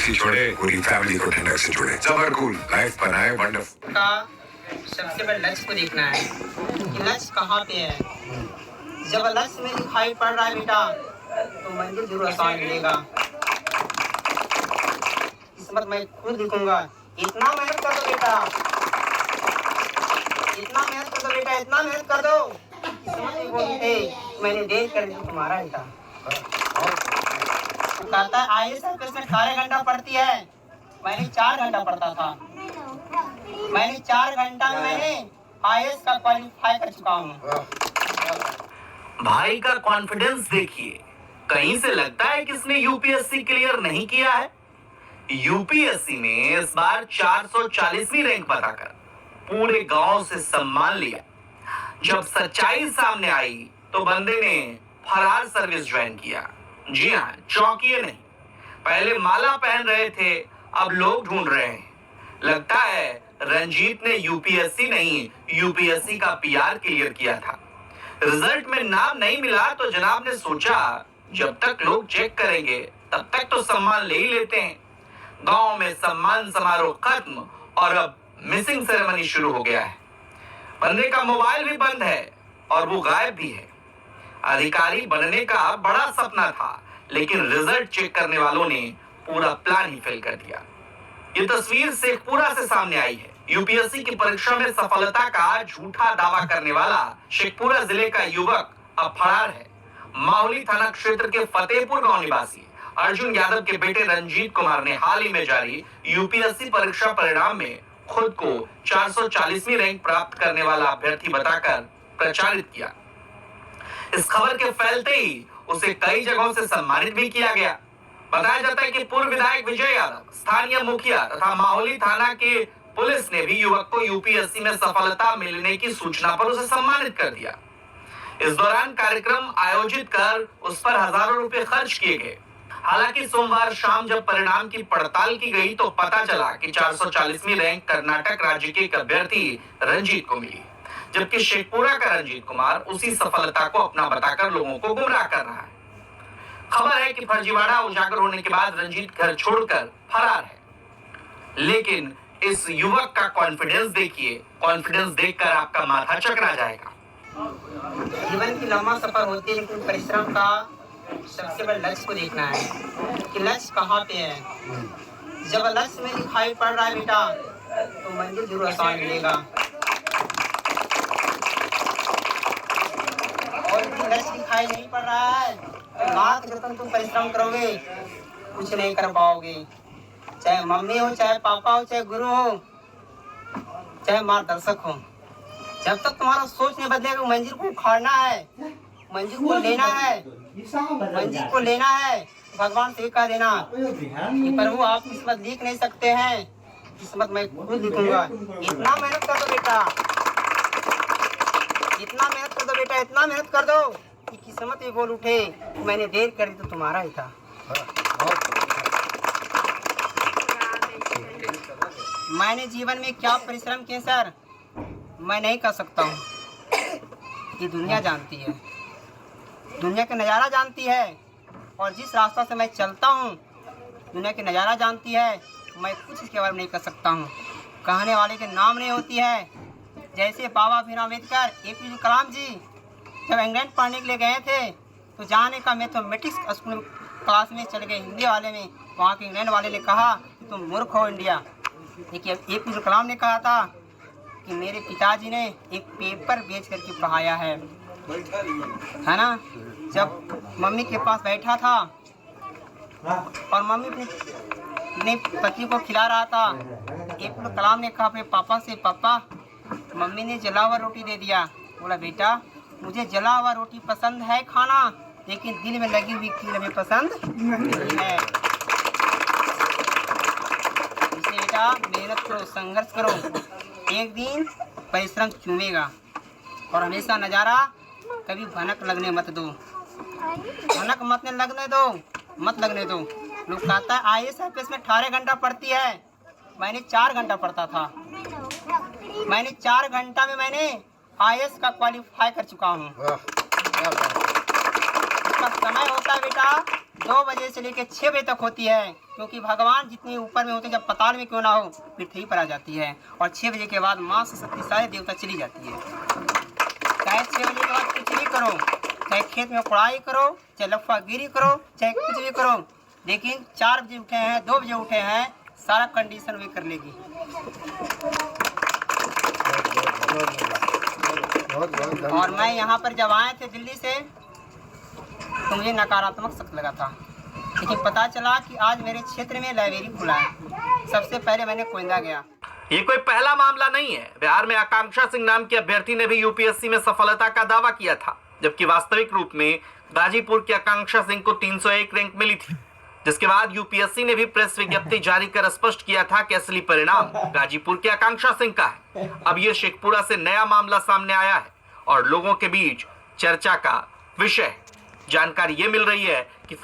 मस्ती छोड़े, पूरी फैमिली को ठंडक से जोड़े। जबर कूल लाइफ बनाए वंडरफुल। का सबसे बड़ा लक्ष्य को देखना है कि लक्ष्य कहाँ पे है। जब लक्ष्य में दिखाई पड़ रहा है बेटा तो मंजिल जरूर आसान मिलेगा। किस्मत मैं खुद लिखूंगा। इतना मेहनत कर दो बेटा, इतना मेहनत कर दो बेटा, इतना मेहनत कर दो। किस्मत भी बोलते मैंने देर कर दी तुम्हारा ही था। कहता है आईएएस में 18 घंटा पढ़ती है, मैंने 4 घंटा पढ़ता था। मैंने 4 घंटा में मैंने आईएएस का क्वालिफाई कर चुका हूँ। भाई का कॉन्फिडेंस देखिए, कहीं से लगता है कि इसने यूपीएससी क्लियर नहीं किया है। यूपीएससी में इस बार 440वीं रैंक बताकर पूरे गांव से सम्मान लिया। जब सच्चाई सामने आई तो बंदे ने फरार सर्विस ज्वाइन किया। जी हाँ, चौंकिए नहीं, पहले माला पहन रहे थे, अब लोग ढूंढ रहे हैं। लगता है रंजीत ने यूपीएससी नहीं, यूपीएससी का पीआर क्लियर किया था। रिजल्ट में नाम नहीं मिला तो जनाब ने सोचा जब तक लोग चेक करेंगे तब तक तो सम्मान ले ही लेते हैं। गांव में सम्मान समारोह खत्म और अब मिसिंग सेरेमनी शुरू हो गया है। बंदे का मोबाइल भी बंद है और वो गायब भी है। अधिकारी बनने का बड़ा सपना था, लेकिन रिजल्ट चेक करने वालों ने पूरा प्लान ही फेल कर दिया। ये तस्वीर शेखपुरा से सामने आई है। यूपीएससी की परीक्षा में सफलता का झूठा दावा करने वाला शेखपुरा जिले का युवक अब फरार है। माहुली थाना क्षेत्र के फतेहपुर गांव निवासी अर्जुन यादव के बेटे रंजीत कुमार ने हाल ही में जारी यूपीएससी परीक्षा परिणाम में खुद को 440वीं रैंक प्राप्त करने वाला अभ्यर्थी बताकर प्रचारित किया। इस खबर के फैलते ही उसे कई जगहों से सम्मानित भी किया गया। बताया जाता है कि पूर्व विधायक विजय यादव, स्थानीय मुखिया तथा माहुली थाना के पुलिस ने भी युवक को यूपीएससी में सफलता मिलने की सूचना पर उसे सम्मानित कर दिया। इस दौरान कार्यक्रम आयोजित कर उस पर हजारों रुपए खर्च किए गए। हालांकि सोमवार शाम जब परिणाम की पड़ताल की गई तो पता चला कि 440वीं रैंक कर्नाटक राज्य के एक अभ्यर्थी रंजीत को मिली, जबकि शेखपुरा का रंजीत कुमार उसी सफलता को अपना बताकर लोगों को गुमराह कर रहा है। खबर है कि फर्जीवाड़ा उजागर होने के बाद रंजीत घर छोड़कर फरार है, लेकिन इस युवक का कॉन्फिडेंस देखिए। कॉन्फिडेंस देखकर आपका माथा चकरा जाएगा। जीवन की लंबा सफर होती है, लेकिन परिश्रम का सबसे बड़ा लक्ष्य को देखना है कि लक्ष्य कहाँ पे है। जब लक्ष्य में दिखाई पड़ रहा है बेटा तो मंजिल जरूर आसान मिलेगा। और यदि लक्ष्य दिखाई नहीं पड़ रहा है तो लाख जतन तुम परिश्रम करोगे कुछ नहीं कर पाओगे। चाहे मम्मी हो, चाहे पापा हो, चाहे गुरु हो, चाहे मार्गदर्शक हो, जब तक तुम्हारा सोच नहीं बदलेगा मंजिल को उखाड़ना है, मंजिल को लेना है, मंजिल को लेना है, भगवान से कह देना कि प्रभु आप किस्मत लिख नहीं सकते हैं, किस्मत मैं खुद लिखूंगा। इतना मेहनत कर दो बेटा, इतना मेहनत कर दो बेटा, इतना मेहनत कर दो कि किस्मत ये बोल उठे मैंने देर कर दी तो तुम्हारा ही था। मैंने जीवन में क्या परिश्रम किए सर, मैं नहीं कर सकता हूँ। ये दुनिया जानती है, दुनिया का नज़ारा जानती है, और जिस रास्ता से मैं चलता हूँ दुनिया की नज़ारा जानती है। मैं कुछ इसके बारे में नहीं कर सकता हूँ। कहने वाले के नाम नहीं होती है। जैसे बाबा भीम अम्बेडकर, एपीजे कलाम जी जब इंग्लैंड पढ़ने के लिए गए थे तो जाने का मैथमेटिक्स स्कूल क्लास में चले गए हिंदी वाले में, वहाँ के इंग्लैंड वाले ने कहा तुम मूर्ख हो इंडिया। देखिए एपीजे कलाम ने कहा था कि मेरे पिताजी ने एक पेपर बेच करके पढ़ाया है ना। जब मम्मी के पास बैठा था और मम्मी अपने पति को खिला रहा था, एपीजे कलाम ने कहा अपने पापा से, पापा मम्मी ने जला हुआ रोटी दे दिया। बोला बेटा मुझे जला हुआ रोटी पसंद है खाना, लेकिन दिल में लगी हुई कील हमें पसंद नहीं है। इसलिए बेटा मेहनत करो, संघर्ष करो, एक दिन परिश्रम चूमेगा। और हमेशा नज़ारा कभी भनक लगने मत दो, भनक मत लगने दो। लोग कहता है आईएएस में 18 घंटा पढ़ती है, मैंने 4 घंटा पढ़ता था। मैंने 4 घंटा में मैंने आईएएस का क्वालिफाई कर चुका हूँ। इसका समय होता है बेटा 2 बजे से लेकर 6 बजे तक होती है, क्योंकि भगवान जितने ऊपर में होते हैं, जब पताल में क्यों ना हो, पृथ्वी पर आ जाती है। और 6 बजे के बाद माँ सरस्वती सारे देवता चली जाती है। चाहे 6 बजे के बाद कुछ भी करो, चाहे खेत में पढ़ाई करो, चाहे लफागिरी करो, चाहे कुछ भी करो, लेकिन 4 बजे उठे हैं, 2 बजे उठे हैं, सारा कंडीशन वे कर लेगी। और मैं यहाँ पर जब आए थे दिल्ली से, तो मुझे नकारात्मक शक लगा था, लेकिन पता चला कि आज मेरे क्षेत्र में लाइब्रेरी खुला है। सबसे पहले मैंने कोयंदा गया। ये कोई पहला मामला नहीं है। बिहार में आकांक्षा सिंह नाम की अभ्यर्थी ने भी यूपीएससी में सफलता का दावा किया था, जबकि वास्तविक रूप में गाजीपुर की आकांक्षा सिंह को 301 रैंक मिली थी, जिसके बाद यूपीएससी ने भी प्रेस विज्ञप्ति जारी कर स्पष्ट किया था कि असली परिणाम गाजीपुर की आकांक्षा सिंह का है। अब ये शेखपुरा से नया मामला सामने आया है और लोगों के बीच चर्चा का विषय। जानकारी ये मिल रही है कि